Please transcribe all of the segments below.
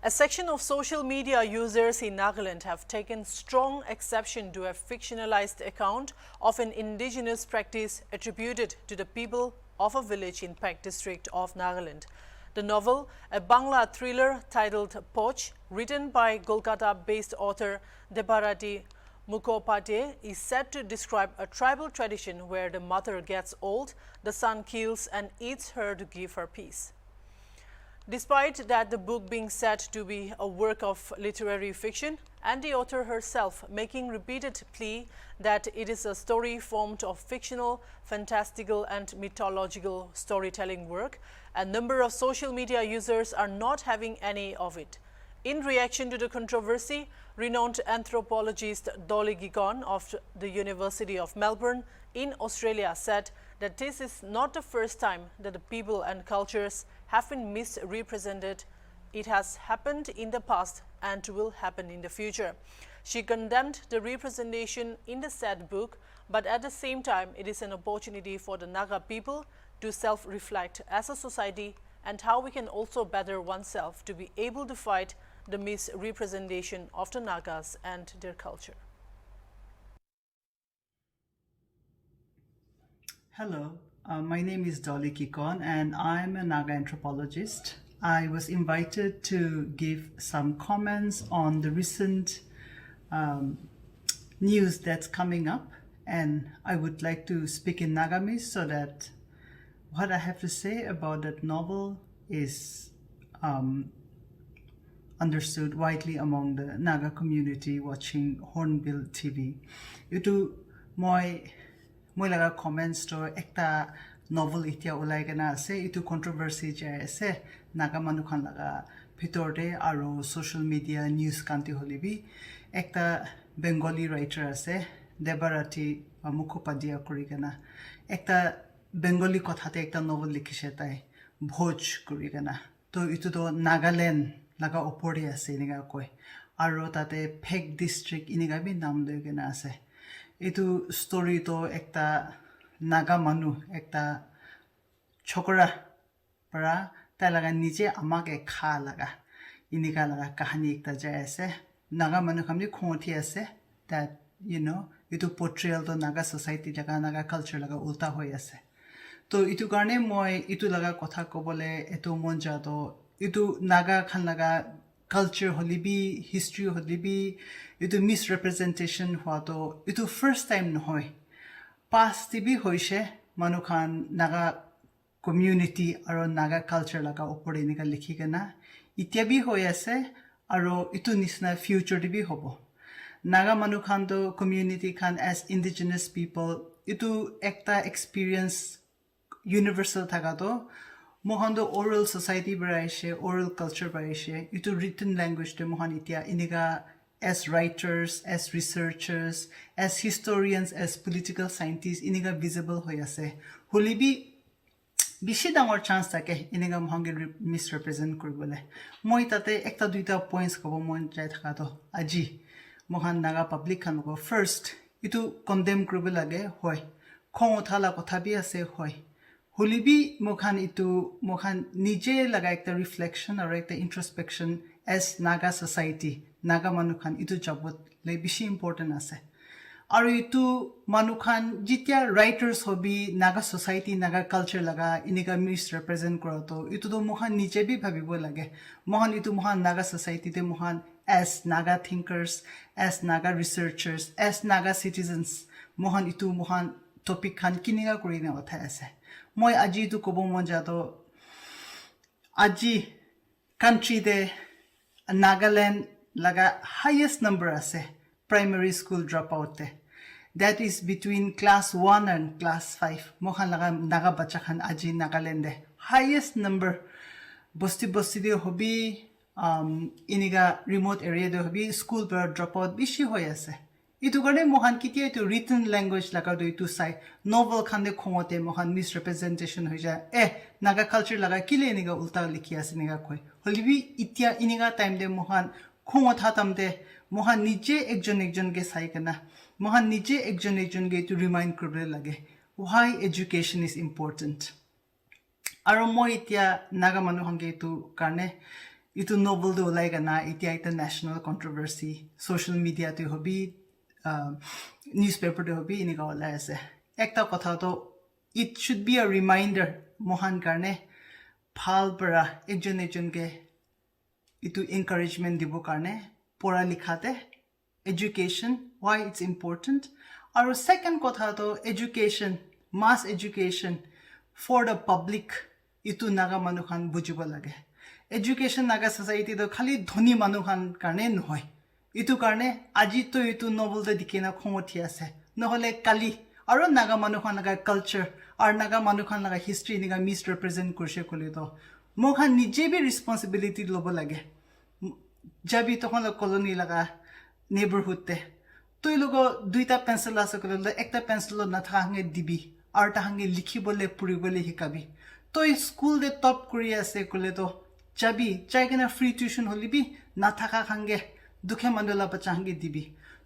A section of social media users in Nagaland have taken strong exception to a fictionalized account of an indigenous practice attributed to the people of a village in Pak district of Nagaland. The novel, a Bangla thriller titled Poch, written by Kolkata-based author Debarati Mukhopadhyay, is said to describe a tribal tradition where the mother gets old, the son kills and eats her to give her peace. Despite that the book being said to be a work of literary fiction, and the author herself making repeated plea that it is a story formed of fictional, fantastical and mythological storytelling work, a number of social media users are not having any of it. In reaction to the controversy, renowned anthropologist Dolly Gikon of the University of Melbourne in Australia said that this is not the first time that the people and cultures have been misrepresented. It has happened in the past and will happen in the future. She condemned the representation in the said book, but at the same time, it is an opportunity for the Naga people to self-reflect as a society and how we can also better oneself to be able to fight the misrepresentation of the Nagas and their culture. Hello, my name is Dolly Kikon and I'm a Naga anthropologist. I was invited to give some comments on the recent news that's coming up, and I would like to speak in Nagamese so that what I have to say about that novel is understood widely among the Naga community watching Hornbill TV. Itu moi laga comments to ekta novel itia ulai kana ase itu controversy jai ase Naga manu khan laga bhitor de aro social media news kanti holibi ekta Bengali writer ase Debarati Mukhopadhyay kuri kana ekta Bengali kothate ekta novel likhise tai Bhoj kuri kana to itu to Nagaland laga opore ase niga koi aro tate Phek district iniga bi nam loi kana ase itu story to ekta Naga manu ekta chokora para tai laga nije amake kha laga inika laga kahani ekta jai ase Naga manu khamni khoti ase that itu portrayal to Naga society laga Naga culture laga ulta hoi ase to itu karne moi itu laga kotha kobole eto mon ja to itu Naga khan laga culture holibi history holibi itu misrepresentation hua to itu first time nohoi past bi hoise manu khan Naga community aro Naga culture laga opore nika likhi kana itia bi hoi ase aro itu nisna future bi hobo Naga manu khan to community khan as indigenous people itu ekta experience universal thaga to mohan do oral society baraishe oral culture baraishe itu written language de mohan itia iniga as writers as researchers as historians as political scientists iniga visible hoi ase holibi bishi dangor chance take iniga mohange misrepresent koribole moi tate ekta duita points kobo mon jai thaka to aji mohan Naga public khan ko first itu condemn koribo lage hoy khong uthala kotha bi ase hoy holibi mokhan itu mokhan nije laga ekta reflection or ekta introspection as Naga society Naga manu khan itu jabot le bishi important ase aru itu manu khan jitia writers hobi Naga society Naga culture laga inika misrepresent kora to itu to mokhan nije bi bhabibo lage mohan itu mohan Naga society te mohan as Naga thinkers as Naga researchers as Naga citizens mohan itu mohan topic khan kiniga korina otha ase moi aji tu kobo mon ja to aji country de Nagaland laga highest number ase primary school dropout te that is between class 1 and class 5 mohan laga Naga bacha khan aji Nagaland de highest number bosti de hobi iniga remote area de hobi school per dropout bishi hoi ase itu gane mohan kitia itu written language laga do itu sai novel khande khomote mohan misrepresentation hoja Naga culture laga kile niga ulta likhi ase niga koi holibi itia iniga time de mohan khongo thatam de mohan nije ekjon ge sai kana mohan nije ekjon ge to remind korbe lage why education is important aro moi itia Naga manu hange tu karne itu novel do like na itia ita national controversy social media te hobi newspaper te hobi ini ka ola ase ekta kotha to it should be a reminder mohan karne phal para ekjon ke itu encouragement dibo karne pora likhate education why it's important aru second kotha to education mass education for the public itu naga manu khan bujibo lage education naga society to khali dhoni manu khan karne nohoy itu karne aji to itu novel te dikena khomothi ase nohole kali aru naga manu khan naga culture ar naga manu khan naga history niga misrepresent kurse kole to mokhan nije bi responsibility lobo lage jabi tokhon la colony laga neighborhood te toi logo duita pencil ase kole ekta pencil na tha hange dibi ar ta hange likhibole puribole hikabi toi school de top kuri ase kole to jabi chaigena free tuition holibi na thaka hange dukhe mandola bacha hange dibi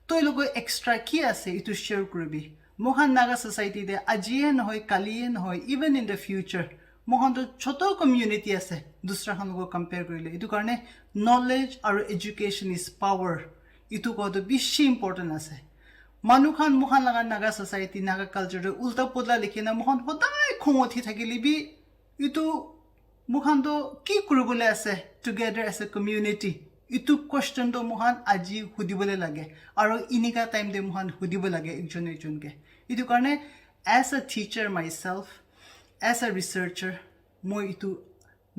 toi logo extra ki ase itu share kuribi mohan naga society de ajiye noy kaliye noy even in the future mohan to choto community ase dusra khan logo compare korile itu karne knowledge or education is power itu ko to bishi important ase manu khan mohan laga naga society naga culture ulta podla likhina mohan hodai khomothi thakilibi itu mohan to ki kuribole ase together as a community itu question to mohan aji hudibole lage aro inika time de mohan hudibo lage ekjon ke itu karne as a teacher myself as a researcher moi itu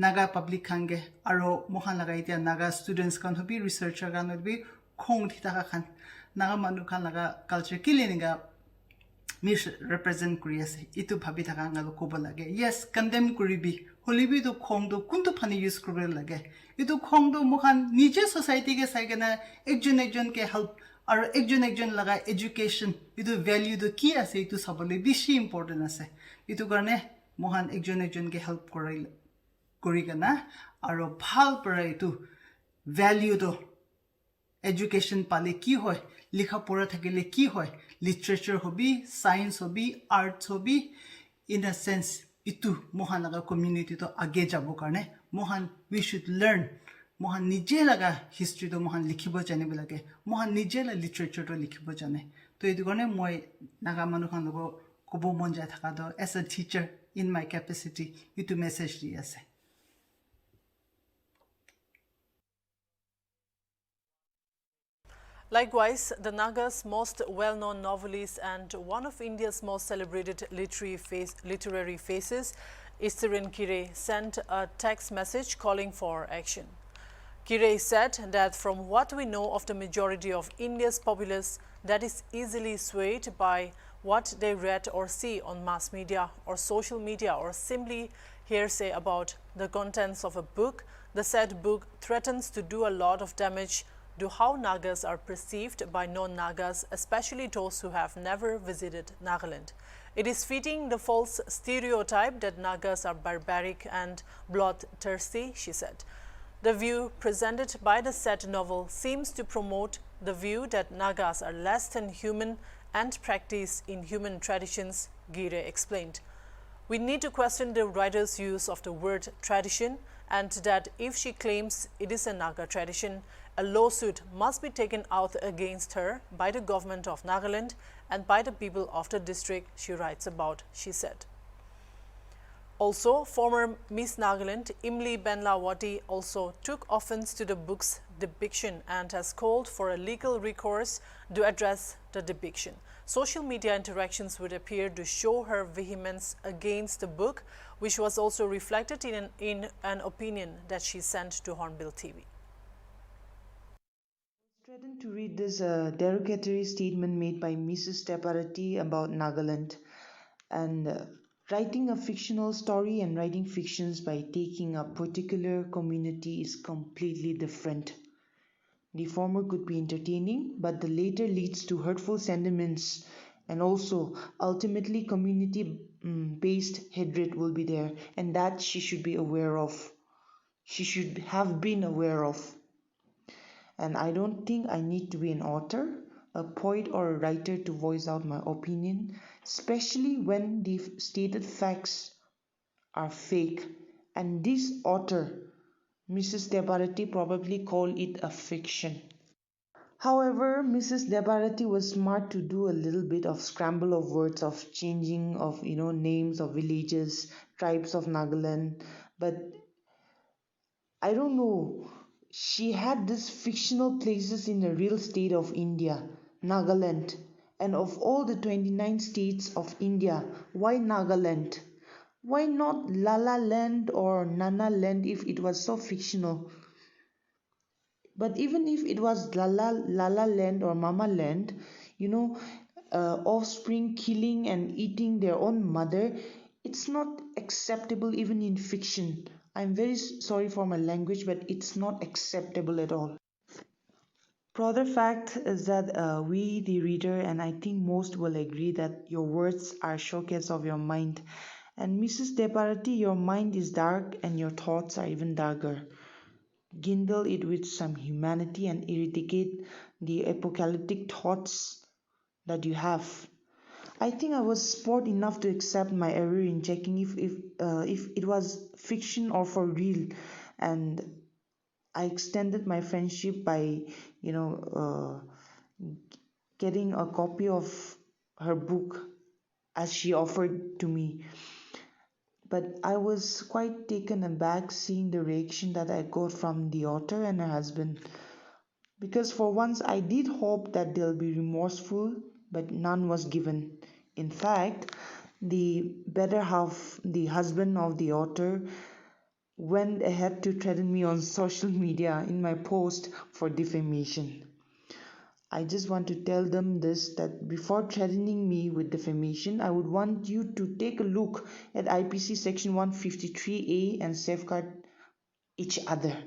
naga public khange aro mohan laga itia naga students kan hobi researcher kan hobi khong thi taka khan naga manu khan laga culture kileniga misrepresent kuri ase itu bhabi thaka ngal kobo lage yes condemn kuribi holibi to khong do kuntu phani use kurbe lage itu khong do mohan nije society ke saigena ekjon ke help aru ekjon laga education itu value do ki ase itu sabole bishi important ase itu karne mohan ekjon ke help kori kana aru bhal para itu value do education pale ki hoy likha pora thakile ki hoy literature hobi science hobi arts hobi in a sense itu mohan laga community to age jabo karne mohan we should learn mohan nije laga history to mohan likhibo jane bilage mohan nije la literature to likhibo jane to edu karne moi naga manu khan logo kobo monja thaka do as a teacher in my capacity itu message di ase. Likewise, the Naga's most well-known novelist and one of India's most celebrated literary faces, Istirin Kire, sent a text message calling for action. Kire said that from what we know of the majority of India's populace that is easily swayed by what they read or see on mass media or social media or simply hearsay about the contents of a book, the said book threatens to do a lot of damage to how Nagas are perceived by non-Nagas, especially those who have never visited Nagaland. It is fitting the false stereotype that Nagas are barbaric and bloodthirsty, she said. The view presented by the said novel seems to promote the view that Nagas are less than human and practice inhuman traditions, Gire explained. We need to question the writer's use of the word tradition and that if she claims it is a Naga tradition, a lawsuit must be taken out against her by the government of Nagaland and by the people of the district she writes about, she said. Also, former Miss Nagaland, Imli Benlawati, also took offense to the book's depiction and has called for a legal recourse to address the depiction. Social media interactions would appear to show her vehemence against the book, which was also reflected in an opinion that she sent to Hornbill TV. Threatened to read this derogatory statement made by Mrs. Teparati about Nagaland and writing a fictional story and writing fictions by taking a particular community is completely different. The former could be entertaining, but the later leads to hurtful sentiments and also ultimately community-based hatred will be there, and that she should be aware of. She should have been aware of. And I don't think I need to be an author, a poet or a writer to voice out my opinion, especially when the stated facts are fake and this author Mrs. Debarati probably called it a fiction. However, Mrs. Debarati was smart to do a little bit of scramble of words, of changing of names of villages, tribes of Nagaland. But I don't know. She had these fictional places in the real state of India, Nagaland. And of all the 29 states of India, why Nagaland? Why not Lala Land or Nana Land if it was so fictional? But even if it was Lala Land or Mama Land, you know, offspring killing and eating their own mother, it's not acceptable even in fiction. I'm very sorry for my language, but it's not acceptable at all. Further fact is that we, the reader, and I think most will agree that your words are showcase of your mind. And Mrs. Deparati, your mind is dark and your thoughts are even darker. Kindle it with some humanity and eradicate the apocalyptic thoughts that you have. I think I was sport enough to accept my error in checking if it was fiction or for real, and I extended my friendship by getting a copy of her book as she offered to me. But I was quite taken aback seeing the reaction that I got from the author and her husband. Because for once I did hope that they'll be remorseful, but none was given. In fact, the better half, the husband of the author, went ahead to threaten me on social media in my post for defamation. I just want to tell them this, that before threatening me with defamation, I would want you to take a look at IPC section 153A and safeguard each other.